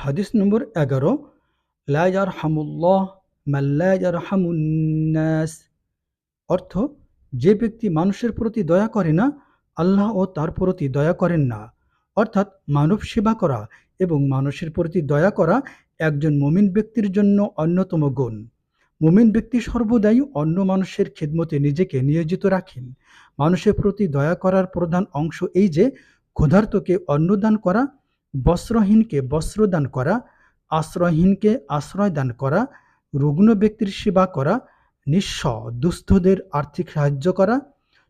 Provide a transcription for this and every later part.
হাদিস নম্বর 11, লা ইয়ারহামুল্লাহ মান লা ইয়ারহামুন্নাস। অর্থ, যে ব্যক্তি মানুষের প্রতি দয়া করে না, আল্লাহও তার প্রতি দয়া করেন না। অর্থাৎ মানব সেবা করা এবং মানুষের প্রতি দয়া করা একজন মুমিন ব্যক্তির জন্য অন্যতম গুণ। মুমিন ব্যক্তি সর্বদাই অন্য মানুষের খেদমতে নিজেকে নিয়োজিত রাখেন। মানুষের প্রতি দয়া করার প্রধান অংশ এই যে, ক্ষুধার্তকে অন্ন দান করা, বস্ত্রহীনকে বস্ত্র দান করা, আশ্রয়হীনকে আশ্রয় দান করা, রুগ্ন ব্যক্তির সেবা করা, নিঃস্ব দুস্থদের আর্থিক সাহায্য করা,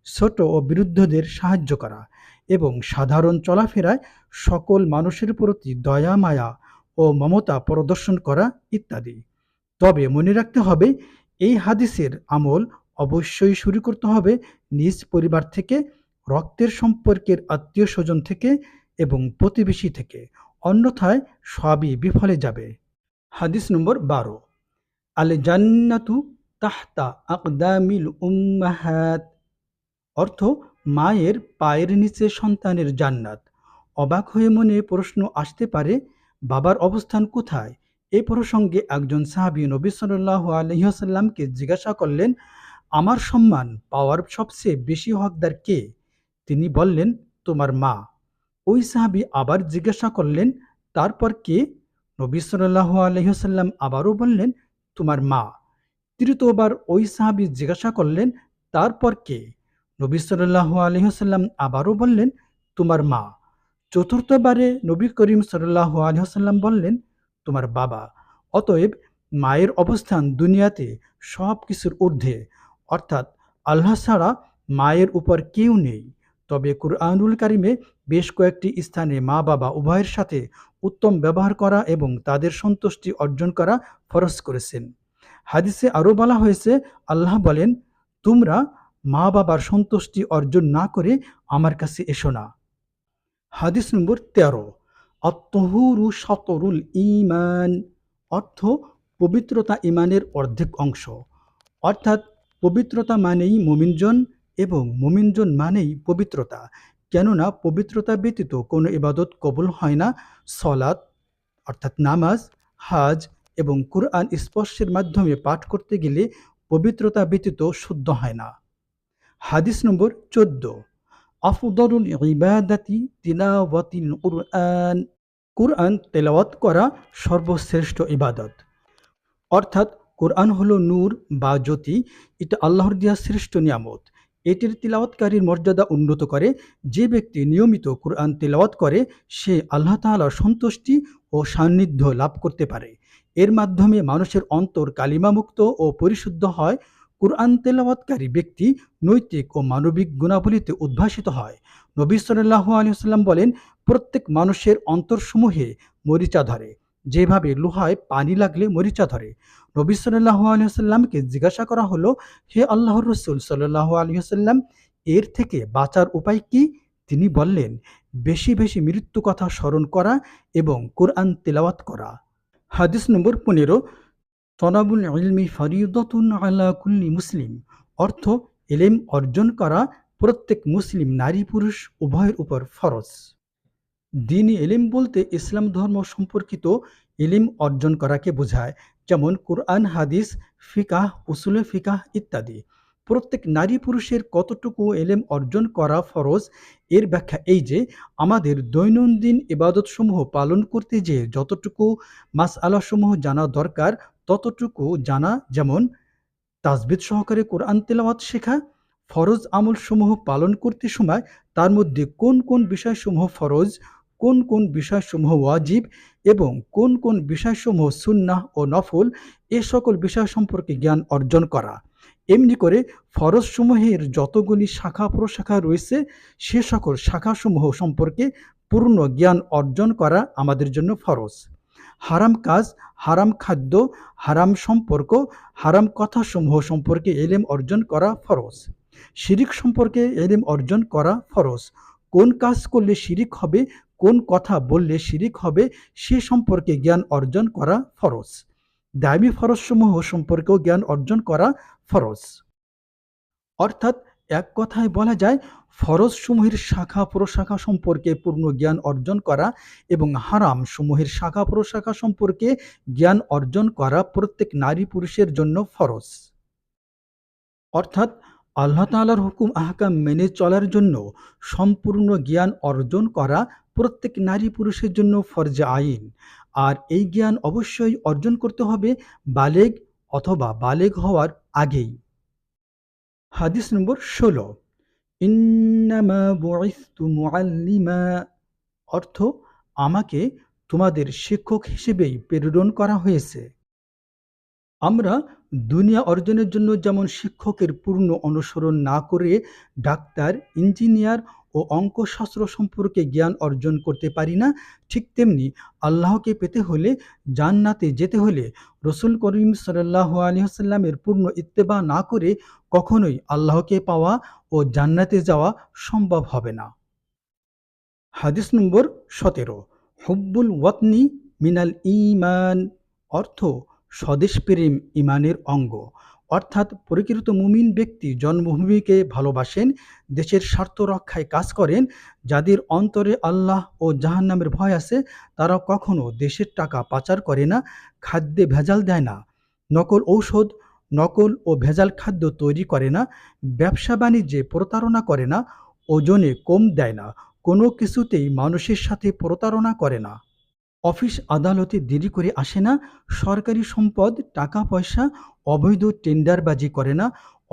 ছোট ও বৃদ্ধদের সাহায্য করা এবং সাধারণ চলাফেরায় সকল মানুষের প্রতি দয়া মায়া ও মমতা প্রদর্শন করা ইত্যাদি। তবে মনে রাখতে হবে, এই হাদিসের আমল অবশ্যই শুরু করতে হবে নিজ পরিবার থেকে, রক্তের সম্পর্কের আত্মীয় স্বজন থেকে এবং প্রতিবেশী থেকে, অন্যথায় সবই বিফলে যাবে। হাদিস নম্বর 12, আল জান্নাতু তাহতা আকদামিল উম্মাহাত। অর্থ, মায়ের পায়ের নিচে সন্তানের জান্নাত। অবাক হয়ে মনে প্রশ্ন আসতে পারে, বাবার অবস্থান কোথায়? এই প্রসঙ্গে একজন সাহাবী নবী সাল্লাল্লাহু আলাইহি ওয়াসাল্লামকে জিজ্ঞাসা করলেন, আমার সম্মান পাওয়ার সবচেয়ে বেশি হকদার কে? তিনি বললেন, তোমার মা। ওই সাহাবী আবার জিজ্ঞাসা করলেন, তারপর কে? নবী সাল্লাল্লাহু আলাইহি ওয়াসাল্লাম আবারও বললেন, তোমার মা। তৃতীয়বার ওই সাহাবী জিজ্ঞাসা করলেন, তারপর কে? নবী সাল্লাল্লাহু আলাইহি ওয়াসাল্লাম আবারও বললেন, তোমার মা। চতুর্থবারে নবী করিম সাল্লাল্লাহু আলাইহি ওয়াসাল্লাম বললেন, তোমার বাবা। অতএব মায়ের অবস্থান দুনিয়াতে সব কিছুর ঊর্ধ্বে, অর্থাৎ আল্লাহ ছাড়া মায়ের উপর কেউ নেই। তবে কুরআনুল কারিমে বেশ কয়েকটি স্থানে মা বাবা উভয়ের সাথে উত্তম ব্যবহার করা এবং তাদের সন্তুষ্টি অর্জন করা ফরজ করেছেন। হাদিসে আরও বলা হয়েছে, আল্লাহ বলেন, তোমরা মা বাবার সন্তুষ্টি অর্জন না করে আমার কাছে এসো না। হাদিস নম্বর 13, আত-তাহুরু শাতরুল ঈমান। অর্থ, পবিত্রতা ঈমানের অর্ধেক অংশ। অর্থাৎ পবিত্রতা মানেই মুমিনজন এবং মুমিনজন মানেই পবিত্রতা। কেননা পবিত্রতা ব্যতীত কোনো ইবাদত কবুল হয় না। সলাত অর্থাৎ নামাজ, হাজ এবং কুরআন স্পর্শের মাধ্যমে পাঠ করতে গেলে পবিত্রতা ব্যতীত শুদ্ধ হয় না। হাদিস নম্বর 14, আফদলুল ইবাদাতি তিলাওয়াতিল কুরআন। কুরআন তেলাওয়াত করা সর্বশ্রেষ্ঠ ইবাদত। অর্থাৎ কোরআন হলো নূর বা জ্যোতি। এটা আল্লাহর দেয়া শ্রেষ্ঠ নিয়ামত। এটির তিলাওয়াতকারীর মর্যাদা উন্নত করে। যে ব্যক্তি নিয়মিত কোরআন তিলাওয়াত করে, সে আল্লাহ তাআলার সন্তুষ্টি ও সান্নিধ্য লাভ করতে পারে। এর মাধ্যমে মানুষের অন্তর কালিমামুক্ত ও পরিশুদ্ধ হয়। কোরআন তেলাওয়াতকারী ব্যক্তি নৈতিক ও মানবিক গুণাবলীতে উদ্ভাসিত হয়। নবী সাল্লাল্লাহু আলাইহি ওয়াসাল্লাম বলেন, প্রত্যেক মানুষের অন্তরসমূহে মরিচা ধরে, যেভাবে লোহায় পানি লাগলে মরিচা ধরে। নবী সাল্লাল্লাহু আলাইহি ওয়াসাল্লামকে জিজ্ঞাসা করা হলো, হে আল্লাহর রাসূল সাল্লাল্লাহু আলাইহি ওয়াসাল্লাম, এর থেকে বাঁচার উপায় কি? তিনি বললেন, বেশি বেশি মৃত্যু কথা স্মরণ করা এবং কোরআন তেলাওয়াত করা। হাদিস নম্বর 15, তলাবুল ইলমি ফরিদাতুন আলা কুল্লি মুসলিম। অর্থ, ইলম অর্জন করা প্রত্যেক মুসলিম নারী পুরুষ উভয়ের উপর ফরজ। দ্বীনি ইলম বলতে ইসলাম ধর্ম সম্পর্কিত ইলম অর্জন করাকে বোঝায়, যেমন কুরআন, হাদিস, ফিকাহ, উসুলে ফিকাহ ইত্যাদি। প্রত্যেক নারী পুরুষের কতটুকু ইলম অর্জন করা ফরজ, এর ব্যাখ্যা এই যে, আমাদের দৈনন্দিন ইবাদতসমূহ পালন করতে যেয়ে যতটুকু মাসআলাসমূহ জানা দরকার ততটুকু জানা, যেমন তাজবিদ সহকারে কোরআন তেলাওয়াত শেখা, ফরজ আমলসমূহ পালন করতে সময় তার মধ্যে কোন কোন বিষয়সমূহ ফরজ, কোন কোন বিষয়সমূহ ওয়াজিব এবং কোন কোন বিষয়সমূহ সুন্নাহ ও নফল, এ সকল বিষয় সম্পর্কে জ্ঞান অর্জন করা। এমনি করে ফরজসমূহের যতগুলি শাখা প্রশাখা রয়েছে, সে সকল শাখাসমূহ সম্পর্কে পূর্ণ জ্ঞান অর্জন করা আমাদের জন্য ফরজ। হারাম কাজ, হারাম খাদ্য, হারাম সম্পর্ক, হারাম কথাসমূহ সম্পর্কে ইলম অর্জন করা ফরজ। শিরিক সম্পর্কে ইলম অর্জন করা ফরজ। কোন কাজ করলে শিরিক হবে, কোন কথা বললে শিরিক হবে, সে সম্পর্কে জ্ঞান অর্জন করা ফরজ। দায়মি ফরজসমূহ সম্পর্কেও জ্ঞান অর্জন করা ফরজ। অর্থাৎ এক কথায় বলা যায়, ফরজ সমূহের শাখা প্রশাখা সম্পর্কে পূর্ণ জ্ঞান অর্জন করা এবং হারাম সমূহের শাখা প্রশাখা সম্পর্কে জ্ঞান অর্জন করা প্রত্যেক নারী পুরুষের জন্য ফরজ। অর্থাৎ আল্লাহ তাআলার হুকুম আহকাম মেনে চলার জন্য সম্পূর্ণ জ্ঞান অর্জন করা প্রত্যেক নারী পুরুষের জন্য ফরজে আইন। আর এই জ্ঞান অবশ্যই অর্জন করতে হবে বালেগ অথবা বালেগ হওয়ার আগেই। হাদিস নম্বর ১৬, ইন্নামা বুইসতু মুআল্লিমা, অর্থ আমাকে তোমাদের শিক্ষক হিসেবেই প্রেরণ করা হয়েছে। আমরা দুনিয়া অর্জনের জন্য যেমন শিক্ষকের পূর্ণ অনুসরণ না করে ডাক্তার, ইঞ্জিনিয়ার ও অঙ্কশাস্ত্র সম্পর্কে জ্ঞান অর্জন করতে পারি না, ঠিক তেমনি আল্লাহকে পেতে হলে, জান্নাতে যেতে হলে রসুল করিম সাল্লাল্লাহু আলাইহি ওয়াসাল্লামের পূর্ণ ইত্তেবা না করে কখনোই আল্লাহকে পাওয়া ও জান্নাতে যাওয়া সম্ভব হবে না। হাদিস নম্বর ১৭, হুব্বুল ওয়াতনি মিনাল ঈমান, অর্থ স্বদেশপ্রেম ঈমানের অঙ্গ। অর্থাৎ প্রকৃত মুমিন ব্যক্তি জন্মভূমিকে ভালোবাসেন, দেশের স্বার্থ রক্ষায় কাজ করেন। যাদের অন্তরে আল্লাহ ও জাহান্নামের ভয় আছে, তারা কখনো দেশের টাকা পাচার করে না, খাদ্যে ভেজাল দেয় না, নকল ঔষধ, নকল ও ভেজাল খাদ্য তৈরি করে না, ব্যবসা বাণিজ্যে প্রতারণা করে না, ওজনে কম দেয় না, কোনো কিছুতেই মানুষের সাথে প্রতারণা করে না, অফিস আদালতে দেরি করে আসে না, সরকারি সম্পদ, টাকা পয়সা, অবৈধ টেন্ডারবাজি করে না,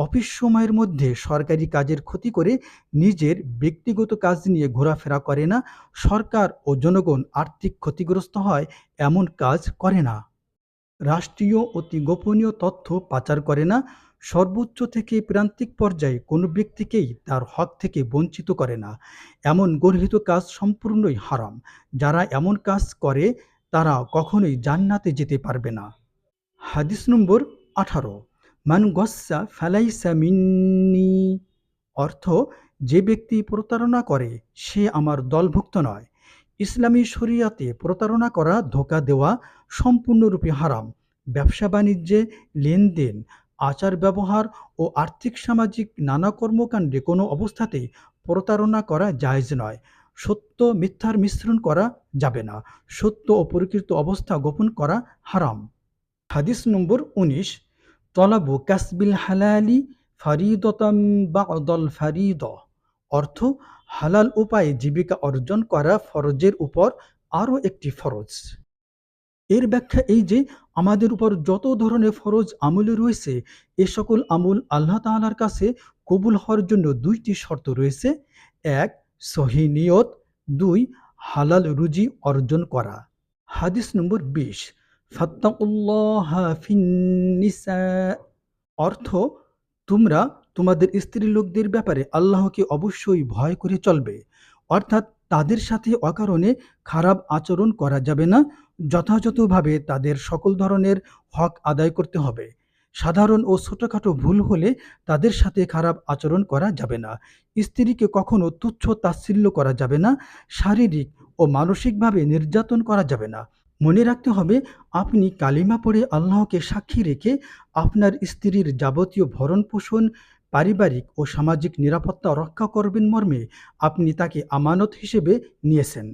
অফিস সময়ের মধ্যে সরকারি কাজের ক্ষতি করে নিজের ব্যক্তিগত কাজ নিয়ে ঘোরাফেরা করে না, সরকার ও জনগণ আর্থিক ক্ষতিগ্রস্ত হয় এমন কাজ করে না, রাষ্ট্রীয় অতি গোপনীয় তথ্য পাচার করে না, সর্বোচ্চ থেকে প্রান্তিক পর্যায়ে কোনো ব্যক্তিকেই তার হক থেকে বঞ্চিত করে না। এমন গর্হিত কাজ সম্পূর্ণই হারাম। যারা এমন কাজ করে তারা কখনোই জান্নাতে যেতে পারবে না। হাদিস নম্বর ১৮, মান গস্সা ফালাইসা মিন্নি, অর্থ যে ব্যক্তি প্রতারণা করে সে আমার দলভুক্ত নয়। ইসলামী শরিয়াতে প্রতারণা করা, ধোঁকা দেওয়া সম্পূর্ণরূপে হারাম। ব্যবসা বাণিজ্যে লেনদেন, আচার ব্যবহার ও আর্থিক সামাজিক নানা কর্মকাণ্ডে কোনো অবস্থাতেই প্রতারণা করা জায়েজ নয়। সত্য মিথ্যার মিশ্রণ করা যাবে না। সত্য ও প্রকৃত অবস্থা গোপন করা হারাম। হাদিস নম্বর ১৯, তলাবু কাসবিল হালালি ফারিদতাম বা'দাল ফারিদা, অর্থ হালাল উপায়ে জীবিকা অর্জন করা ফরজের উপর আরও একটি ফরজ। এর ব্যাখ্যা এই যে আমাদের উপর যত ধরনের ফরজ আমল রয়েছে, এ সকল আমল আল্লাহ তাআলার কাছে কবুল হওয়ার জন্য দুইটি শর্ত রয়েছে। এক, সহি নিয়ত। দুই, হালাল রুজি অর্জন করা। হাদিস নম্বর ২০, ফাত্তাকুল্লাহা ফিন্নিসা, অর্থ তোমরা তোমাদের স্ত্রী লোকদের ব্যাপারে আল্লাহকে অবশ্যই ভয় করে চলবে। অর্থাৎ তাদের সাথে অকারণে খারাপ আচরণ করা যাবে না, যথাযথভাবে তাদের সকল ধরনের হক আদায় করতে হবে। সাধারণ ও ছোটখাটো ভুল হলে তাদের সাথে খারাপ আচরণ করা যাবে না। স্ত্রীকে কখনো তুচ্ছ তাচ্ছিল্য করা যাবে না, শারীরিক ও মানসিকভাবে নির্যাতন করা যাবে না। মনে রাখতে হবে, আপনি কালিমা পড়ে আল্লাহকে সাক্ষী রেখে আপনার স্ত্রীর যাবতীয় ভরণ পোষণ, পারিবারিক ও সামাজিক নিরাপত্তা রক্ষা করবেন মর্মে আপনি তাকে আমানত হিসেবে নিয়েছেন।